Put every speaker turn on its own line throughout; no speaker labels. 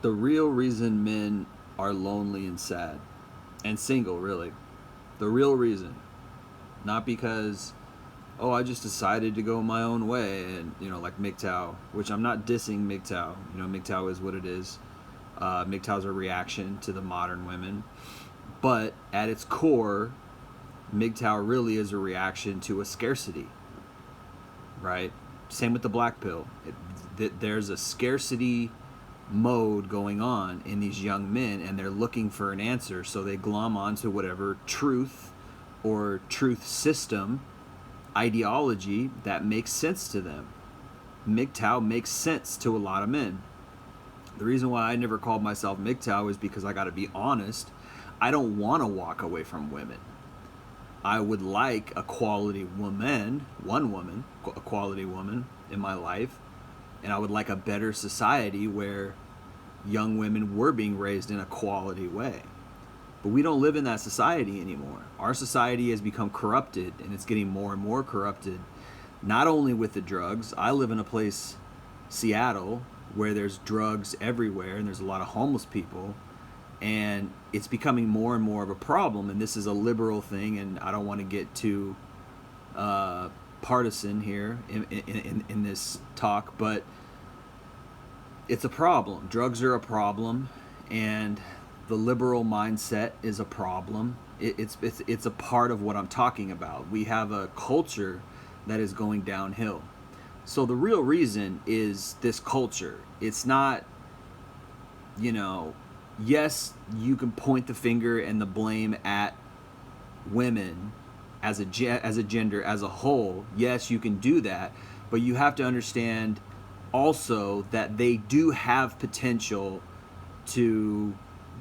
The real reason men are lonely and sad and single, really, the real reason, not because, oh, I just decided to go my own way, and like MGTOW, which I'm not dissing MGTOW. MGTOW is what it is. MGTOW is a reaction to the modern women, but at its core, MGTOW really is a reaction to a scarcity, right? Same with the black pill. There's a scarcity mode going on in these young men, and they're looking for an answer, so they glom onto whatever truth or truth system ideology that makes sense to them. MGTOW makes sense to a lot of men. The reason why I never called myself MGTOW is because I got to be honest, I don't want to walk away from women. I would like a quality woman, a quality woman in my life, and I would like a better society where young women were being raised in a quality way. But we don't live in that society anymore. Our society has become corrupted, and it's getting more and more corrupted, not only with the drugs. I live in a place, Seattle, where there's drugs everywhere, and there's a lot of homeless people, and it's becoming more and more of a problem. And this is a liberal thing, and I don't want to get too partisan here in this talk, but it's a problem. Drugs are a problem, and the liberal mindset is a problem. It's a part of what I'm talking about. We have a culture that is going downhill. So the real reason is this culture. It's not, yes, you can point the finger and the blame at women as a gender as a whole. Yes, you can do that, but you have to understand also that they do have potential to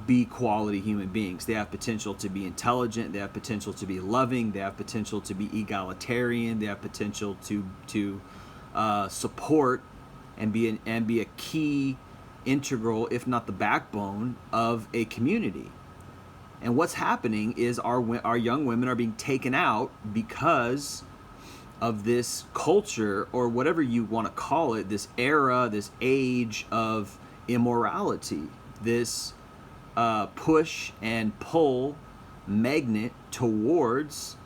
be quality human beings. They have potential to be intelligent. They have potential to be loving. They have potential to be egalitarian. They have potential to support and be a key, integral, if not the backbone of a community. And what's happening is our young women are being taken out because of this culture, or whatever you want to call it, this era, this age of immorality, this push and pull magnet towards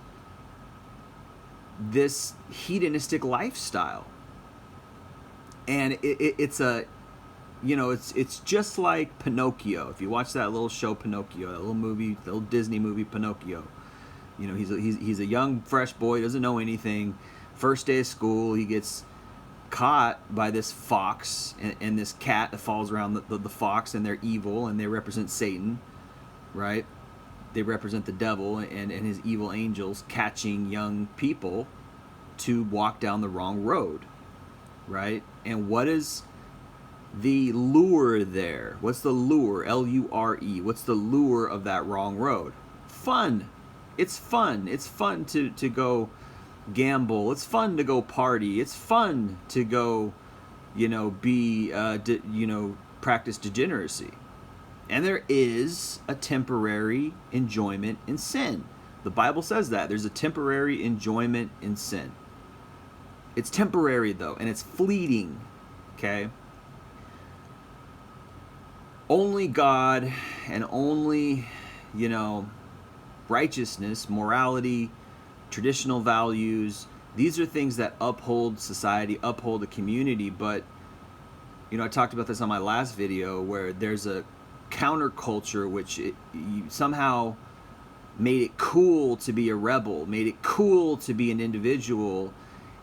this hedonistic lifestyle. And it's just like Pinocchio. If you watch that little show Pinocchio, that little movie, the little Disney movie Pinocchio, he's a young fresh boy, doesn't know anything. First day of school, he gets caught by this fox and this cat that follows around the fox, and they're evil, and they represent Satan, right? They represent the devil and his evil angels catching young people to walk down the wrong road, right? And what is the lure there? What's the lure? L-U-R-E. What's the lure of that wrong road? Fun. It's fun. It's fun to go gamble. It's fun to go party. It's fun to go, practice degeneracy. And there is a temporary enjoyment in sin. The Bible says that. There's a temporary enjoyment in sin. It's temporary, though, and it's fleeting, okay? Only God and only, righteousness, morality, traditional values, these are things that uphold society, uphold the community. But, I talked about this on my last video, where there's a counterculture which somehow made it cool to be a rebel, made it cool to be an individual.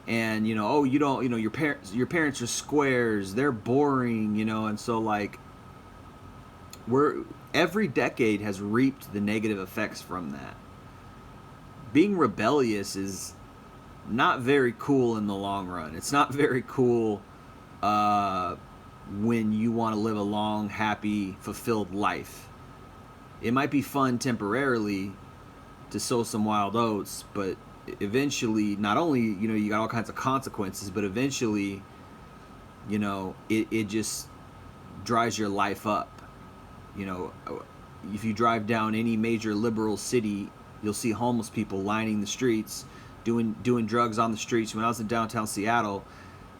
And, your parents are squares, they're boring, and so every decade has reaped the negative effects from that. Being rebellious is not very cool in the long run. It's not very cool when you want to live a long, happy, fulfilled life. It might be fun temporarily to sow some wild oats, but eventually, not only, you got all kinds of consequences, but eventually, it just dries your life up. If you drive down any major liberal city, you'll see homeless people lining the streets, doing drugs on the streets. When I was in downtown Seattle,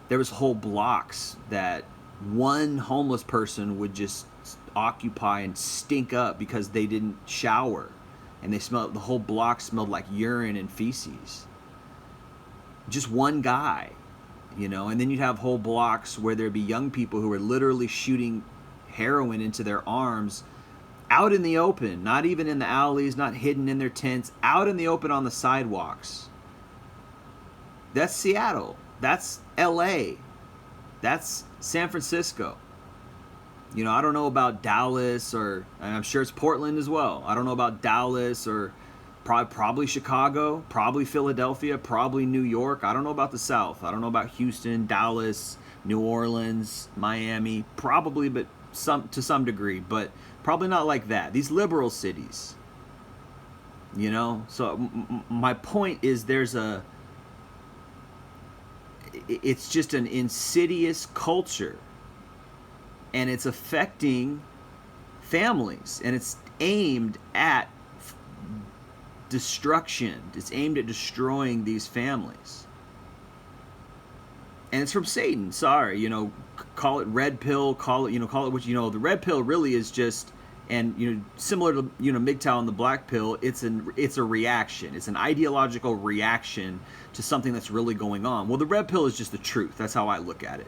there was whole blocks that one homeless person would just occupy and stink up because they didn't shower, and the whole block smelled like urine and feces. Just one guy, and then you'd have whole blocks where there'd be young people who are literally shooting heroin into their arms out in the open, not even in the alleys, not hidden in their tents, out in the open on the sidewalks. That's Seattle. That's LA. That's San Francisco. I don't know about Dallas, and I'm sure it's Portland as well. I don't know about Dallas or probably Chicago, probably Philadelphia, probably New York. I don't know about the South. I don't know about Houston, Dallas, New Orleans, Miami. Probably, but to some degree, but probably not like that. These liberal cities. So my point is it's just an insidious culture, and it's affecting families, and it's aimed at destruction. It's aimed at destroying these families. And it's from Satan. Sorry, call it red pill, call it what the red pill really is just, and similar to MGTOW and the black pill, it's a reaction. It's an ideological reaction to something that's really going on. Well, the red pill is just the truth. That's how I look at it.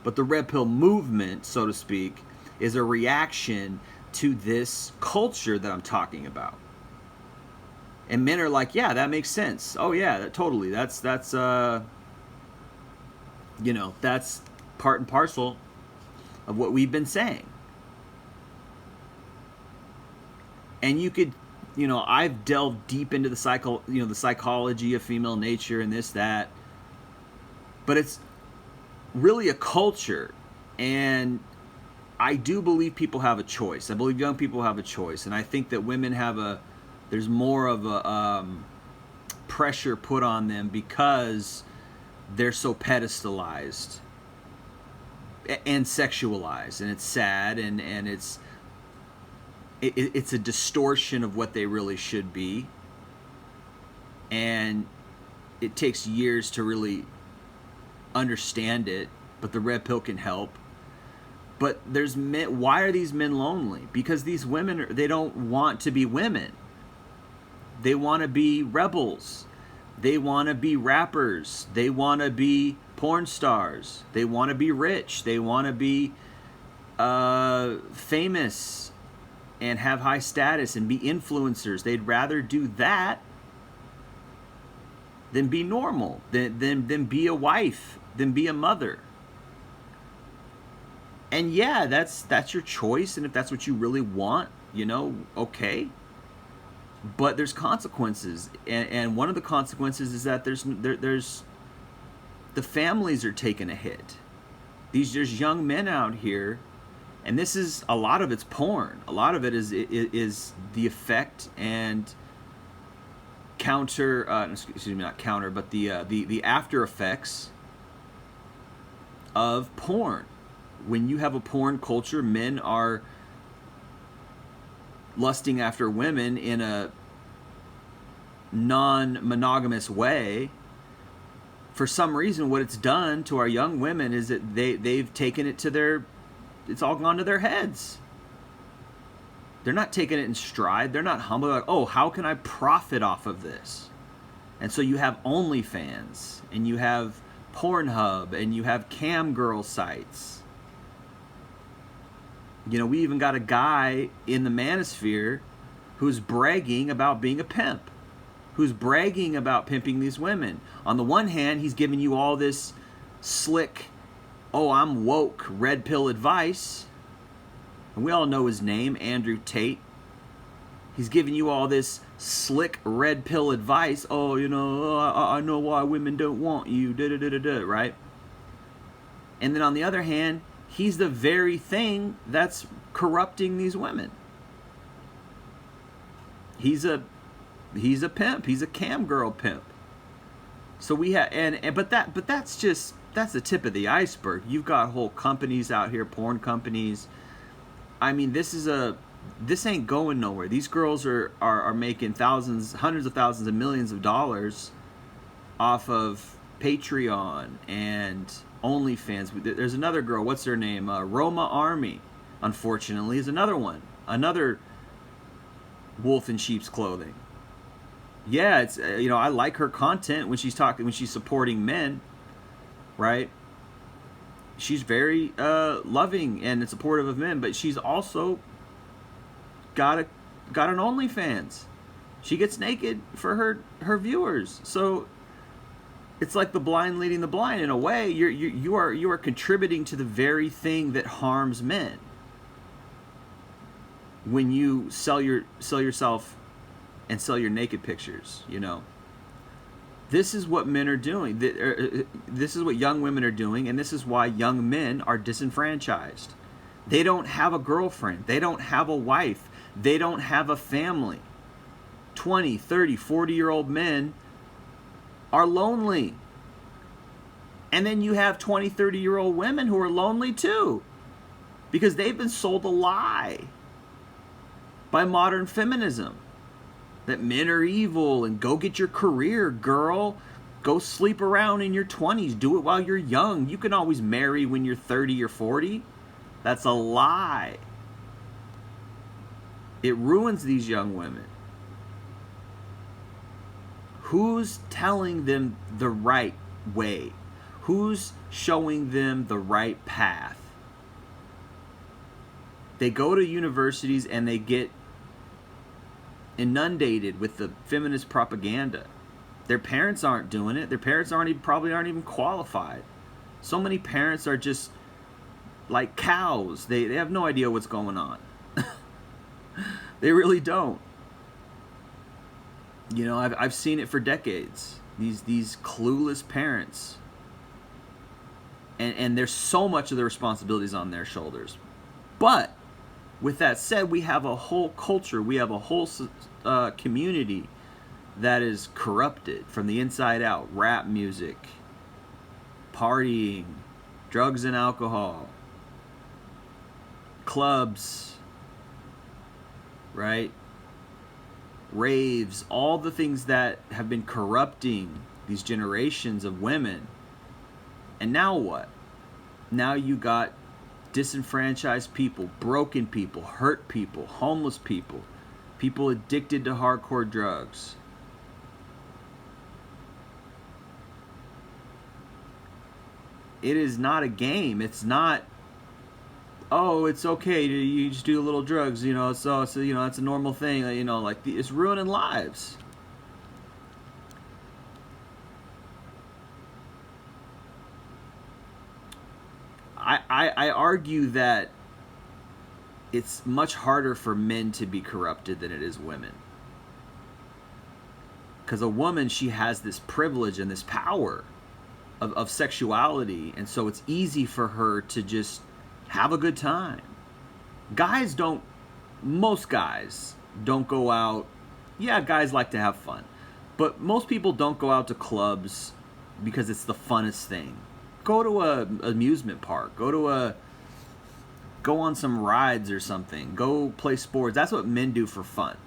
But the red pill movement, so to speak, is a reaction to this culture that I'm talking about. And men are like, yeah, that makes sense. Oh yeah, totally. That's that's part and parcel of what we've been saying. And you could, I've delved deep into the psychology of female nature and this, that. But it's really a culture, and I do believe people have a choice. I believe young people have a choice, and I think that women there's more of a pressure put on them because they're so pedestalized and sexualized, and it's sad, and it's a distortion of what they really should be, and it takes years to really understand it, but the red pill can help. But there's men. Why are these men lonely? Because these women, they don't want to be women. They want to be rebels. They want to be rappers. They want to be porn stars. They want to be rich. They want to be famous and have high status and be influencers. They'd rather do that than be normal, than be a wife, than be a mother. And yeah, that's your choice, and if that's what you really want, okay. But there's consequences, and one of the consequences is that there's the families are taking a hit. There's young men out here, and this is, a lot of it's porn. A lot of it is the effect and the after effects of porn. When you have a porn culture, men are lusting after women in a non-monogamous way. For some reason, what it's done to our young women is that they've taken it it's all gone to their heads. They're not taking it in stride. They're not humble. Like, oh, how can I profit off of this? And so you have OnlyFans, and you have Pornhub, and you have cam girl sites. We even got a guy in the manosphere who's bragging about being a pimp, who's bragging about pimping these women. On the one hand, he's giving you all this slick, oh, I'm woke, red pill advice. And we all know his name, Andrew Tate. He's giving you all this slick red pill advice. Oh, I know why women don't want you, right? And then on the other hand, he's the very thing that's corrupting these women. He's a pimp. He's a cam girl pimp. So we have, but that's the tip of the iceberg. You've got whole companies out here, porn companies. I mean, this ain't going nowhere. These girls are making thousands, hundreds of thousands, and millions of dollars off of Patreon and OnlyFans. There's another girl. What's her name? Roma Army, unfortunately, is another one. Another wolf in sheep's clothing. Yeah, it's I like her content when she's supporting men, right? She's very loving and supportive of men, but she's also got an OnlyFans. She gets naked for her viewers. So it's like the blind leading the blind. In a way, you are contributing to the very thing that harms men when you sell yourself and sell your naked pictures. This is what men are doing. This is what young women are doing, and this is why young men are disenfranchised. They don't have a girlfriend. They don't have a wife. They don't have a family. 20, 30, 40-year-old men are lonely. And then you have 20, 30-year-old women who are lonely too, because they've been sold a lie by modern feminism that men are evil and go get your career, girl. Go sleep around in your 20s. Do it while you're young. You can always marry when you're 30 or 40. That's a lie. It ruins these young women. Who's telling them the right way? Who's showing them the right path? They go to universities and they get inundated with the feminist propaganda. Their parents aren't doing it. Their parents probably aren't even qualified. So many parents are just like cows. They have no idea what's going on. They really don't. I've seen it for decades. These clueless parents. And there's so much of the responsibilities on their shoulders. But with that said, we have a whole culture, we have a whole community that is corrupted from the inside out. Rap music, partying, drugs and alcohol, clubs, right? Raves, all the things that have been corrupting these generations of women. And now what? Now you got disenfranchised people, broken people, hurt people, homeless people, people addicted to hardcore drugs. It is not a game. It's not, oh, it's okay, you just do a little drugs, so it's a normal thing, it's ruining lives. I argue that it's much harder for men to be corrupted than it is women. Because a woman, she has this privilege and this power of sexuality, and so it's easy for her to just have a good time. Most guys don't go out. Yeah, guys like to have fun. But most people don't go out to clubs because it's the funnest thing. Go to an amusement park. Go on some rides or something. Go play sports. That's what men do for fun.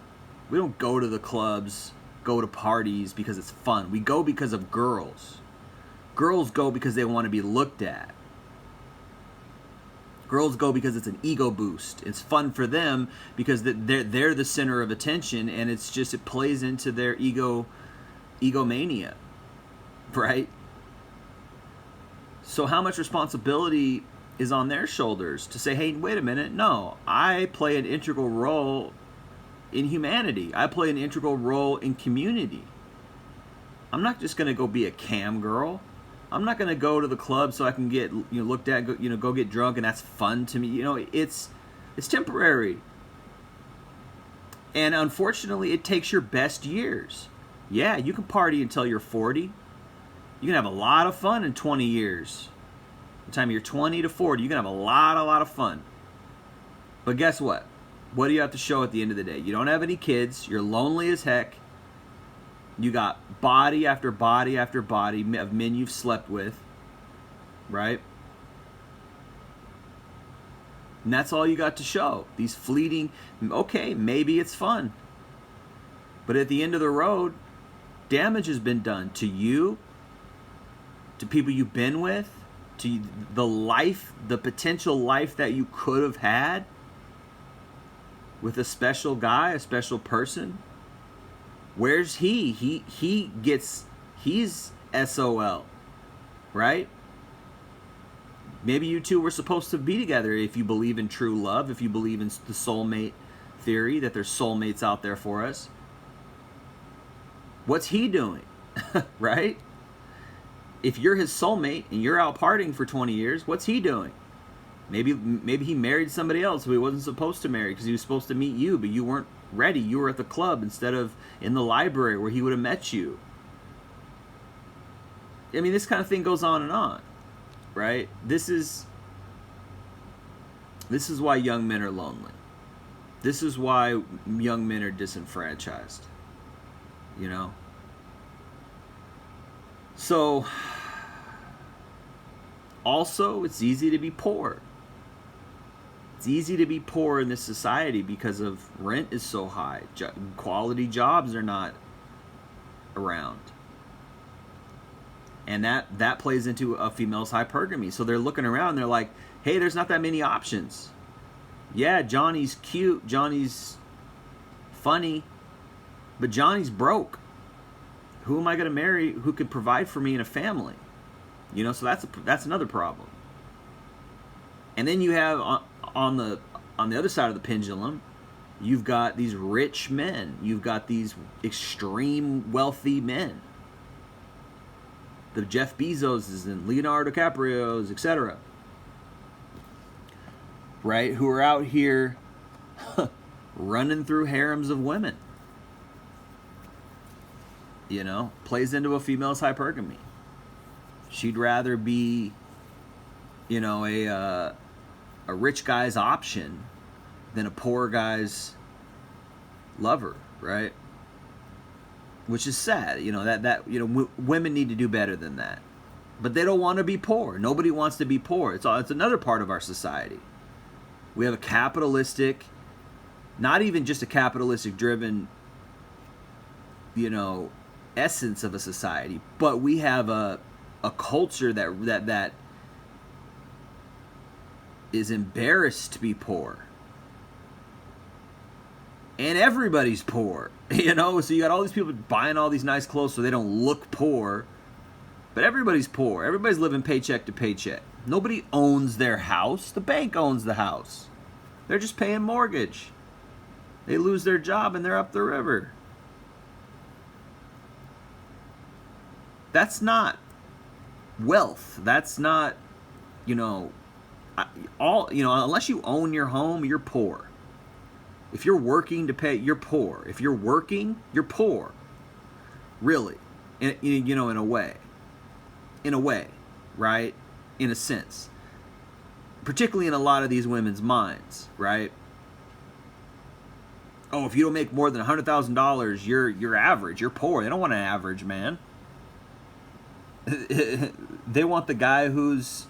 We don't go to the clubs, go to parties because it's fun. We go because of girls. Girls go because they want to be looked at. Girls go because it's an ego boost. It's fun for them because they're the center of attention, and it plays into their egomania, right? So how much responsibility is on their shoulders to say, hey, wait a minute, no, I play an integral role in humanity. I play an integral role in community. I'm not just going to go be a cam girl. I'm not going to go to the club so I can get looked at, go get drunk, and that's fun to me. It's temporary. And unfortunately, it takes your best years. Yeah, you can party until you're 40. You can have a lot of fun in 20 years. By the time you're 20 to 40, you can have a lot of fun. But guess what? What do you have to show at the end of the day? You don't have any kids. You're lonely as heck. You got body after body after body of men you've slept with, right? And that's all you got to show. These fleeting, okay, maybe it's fun. But at the end of the road, damage has been done to you, to people you've been with, to the life, the potential life that you could have had with a special guy, a special person. Where's he? He's SOL, right? Maybe you two were supposed to be together if you believe in true love, if you believe in the soulmate theory, that there's soulmates out there for us. What's he doing? Right? If you're his soulmate and you're out partying for 20 years, what's he doing? Maybe he married somebody else who he wasn't supposed to marry because he was supposed to meet you, but you weren't ready. You were at the club instead of in the library where he would have met you. I mean, this kind of thing goes on and on, right? This is why young men are lonely. This is why young men are disenfranchised, you know? So, also, it's easy to be poor. It's easy to be poor in this society because of rent is so high. Quality jobs are not around. And that plays into a female's hypergamy. So they're looking around and they're like, hey, there's not that many options. Yeah, Johnny's cute, Johnny's funny, but Johnny's broke. Who am I going to marry who could provide for me and a family? You know, so that's another problem. And then you have on the other side of the pendulum, you've got these rich men. You've got these extreme wealthy men. The Jeff Bezoses and Leonardo DiCaprios, etc. Right? Who are out here running through harems of women. You know, plays into a female's hypergamy. She'd rather be, you know, a rich guy's option than a poor guy's lover, right? Which is sad, you know, that you know, women need to do better than that. But they don't want to be poor. Nobody wants to be poor. It's another part of our society. We have a capitalistic, not even just a capitalistic driven, you know, essence of a society, but we have a culture that is embarrassed to be poor. And everybody's poor, you know? So you got all these people buying all these nice clothes so they don't look poor. But everybody's poor. Everybody's living paycheck to paycheck. Nobody owns their house. The bank owns the house. They're just paying mortgage. They lose their job and they're up the river. That's not wealth. That's not, you know, unless you own your home, you're poor. If you're working to pay, you're poor. If you're working, you're poor. Really. You know, in a way. In a way, right? In a sense. Particularly in a lot of these women's minds, right? Oh, if you don't make more than $100,000, you're average. You're poor. They don't want an average man. They want the guy who's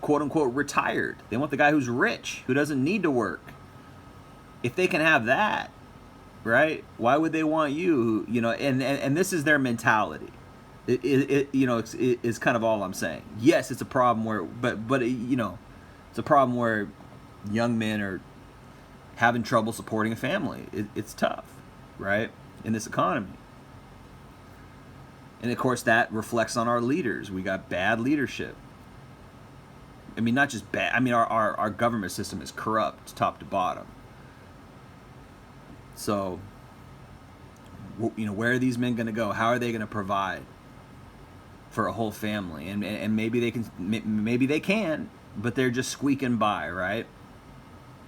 quote unquote retired. They want the guy who's rich, who doesn't need to work. If they can have that, right? Why would they want you? You know, and this is their mentality. You know, it's kind of all I'm saying. Yes, it's a problem where, but you know, it's a problem where young men are having trouble supporting a family. It's tough, right? In this economy. And of course, that reflects on our leaders. We got bad leadership. I mean, not just bad. I mean, our government system is corrupt, top to bottom. So, you know, where are these men going to go? How are they going to provide for a whole family? And maybe they can, but they're just squeaking by, right?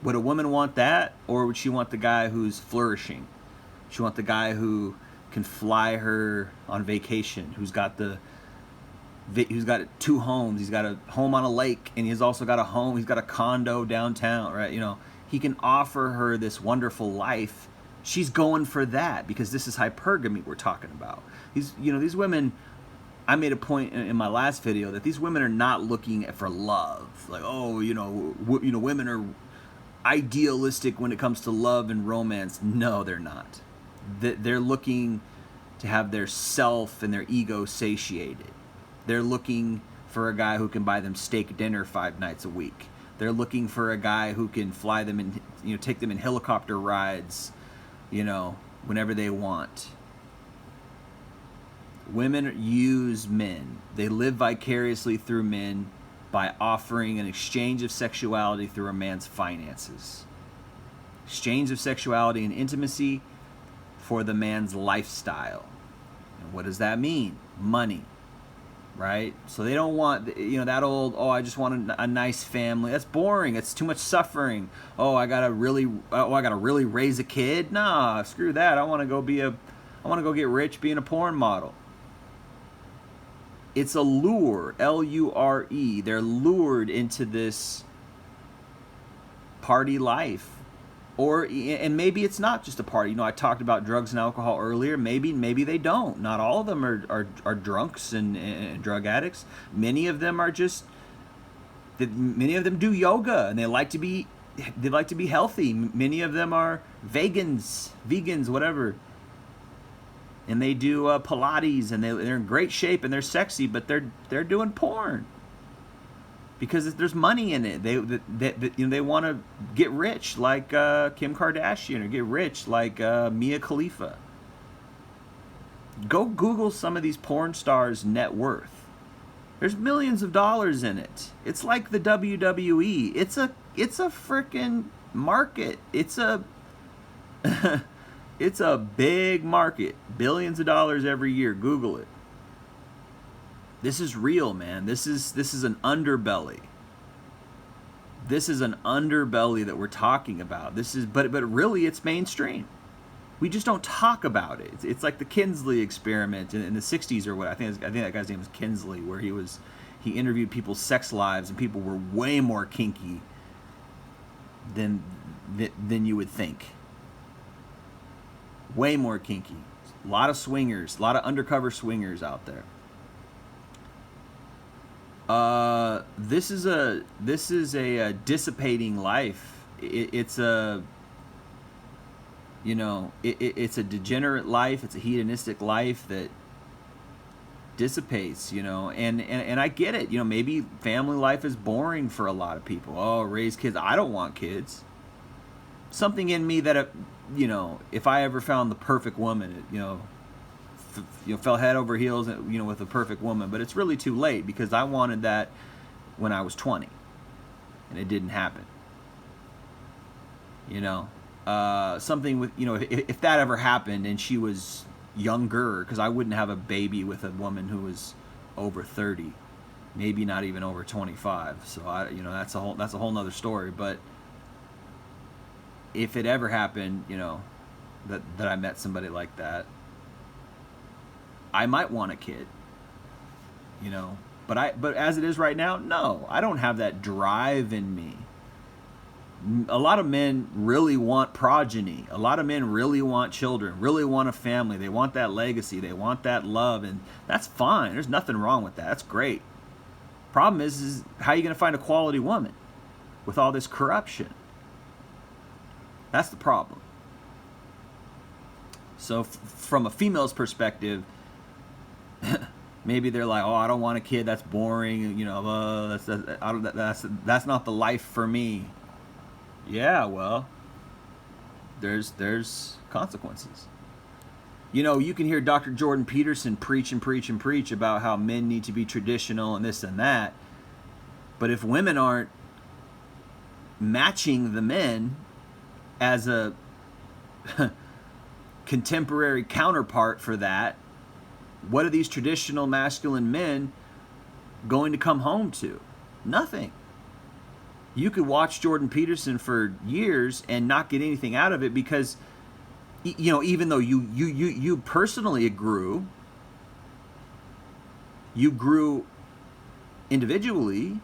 Would a woman want that, or would she want the guy who's flourishing? She want the guy who can fly her on vacation, who's got 2 homes. He's got a home on a lake, and he's also got a home. He's got a condo downtown, right? You know, he can offer her this wonderful life. She's going for that because this is hypergamy we're talking about. These women. I made a point in my last video that these women are not looking for love. Like, oh, women are idealistic when it comes to love and romance. No, they're not. They're looking to have their self and their ego satiated. They're looking for a guy who can buy them steak dinner 5 nights a week. They're looking for a guy who can fly them and, you know, take them in helicopter rides, you know, whenever they want. Women use men. They live vicariously through men by offering an exchange of sexuality through a man's finances. Exchange of sexuality and intimacy for the man's lifestyle. And what does that mean? Money, right? So they don't want, you know, that old, oh, I just want a nice family. That's boring. It's too much suffering. Oh, I gotta really raise a kid. Nah, screw that. I want to go get rich being a porn model. It's a lure, L-U-R-E. They're lured into this party life. And maybe it's not just a party. You know, I talked about drugs and alcohol earlier. Maybe they don't. Not all of them are drunks and drug addicts. Many of them are many of them do yoga and they like to be healthy. Many of them are vegans, whatever. And they do Pilates, and they're in great shape and they're sexy, but they're doing porn because there's money in it. They want to get rich like Kim Kardashian, or get rich like Mia Khalifa. Go Google some of these porn stars' net worth. There's millions of dollars in it. It's like the WWE. It's a freaking market. It's a It's a big market. Billions of dollars every year. Google it. This is real, man. This is an underbelly. This is an underbelly that we're talking about. But really it's mainstream. We just don't talk about it. It's like the Kinsley experiment in the 60s or what. I think that guy's name was Kinsley, where he interviewed people's sex lives, and people were way more kinky than you would think. Way more kinky. A lot of swingers, a lot of undercover swingers out there. This is a dissipating life. It's a degenerate life. It's a hedonistic life that dissipates, and I get it. Maybe family life is boring for a lot of people. Oh, raise kids. I don't want kids. Something in me that, if I ever found the perfect woman, fell head over heels, with a perfect woman. But it's really too late, because I wanted that when I was 20, and it didn't happen. Something with, if that ever happened and she was younger, because I wouldn't have a baby with a woman who was over 30, maybe not even over 25. So that's a whole nother story. But if it ever happened, that I met somebody like that, I might want a kid, but as it is right now, no, I don't have that drive in me. A lot of men really want progeny. A lot of men really want children, really want a family. They want that legacy. They want that love, and that's fine. There's nothing wrong with that. That's great. Problem is how are you going to find a quality woman with all this corruption? That's the problem. So from a female's perspective, maybe they're like, oh, I don't want a kid. That's boring. That's not the life for me. Yeah, well, there's consequences. You can hear Dr. Jordan Peterson preach about how men need to be traditional and this and that. But if women aren't matching the men as a contemporary counterpart for that, what are these traditional masculine men going to come home to? Nothing. You could watch Jordan Peterson for years and not get anything out of it, because even though you personally grew individually,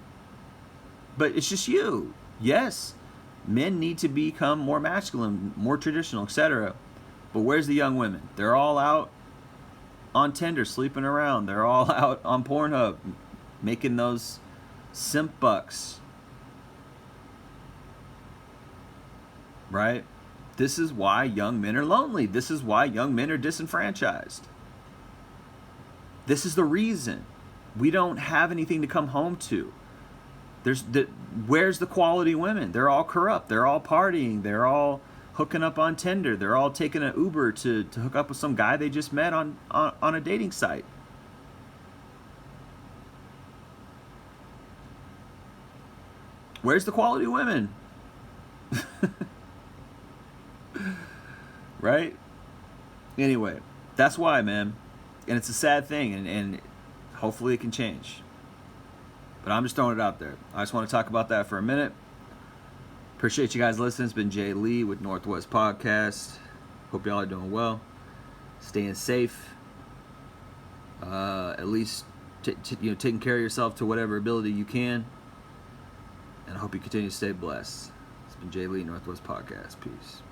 but it's just you. Yes, men need to become more masculine, more traditional, etc. But where's the young women? They're all out on Tinder, sleeping around. They're all out on Pornhub, making those simp bucks. Right? This is why young men are lonely. This is why young men are disenfranchised. This is the reason. We don't have anything to come home to. Where's the quality women? They're all corrupt. They're all partying. They're all hooking up on Tinder. They're all taking an Uber to hook up with some guy they just met on a dating site. Where's the quality women? Right? Anyway, that's why, man. And it's a sad thing, and hopefully it can change. But I'm just throwing it out there. I just want to talk about that for a minute. Appreciate you guys listening. It's been Jay Lee with Northwest Podcast. Hope y'all are doing well. Staying safe. At least taking care of yourself to whatever ability you can. And I hope you continue to stay blessed. It's been Jay Lee, Northwest Podcast. Peace.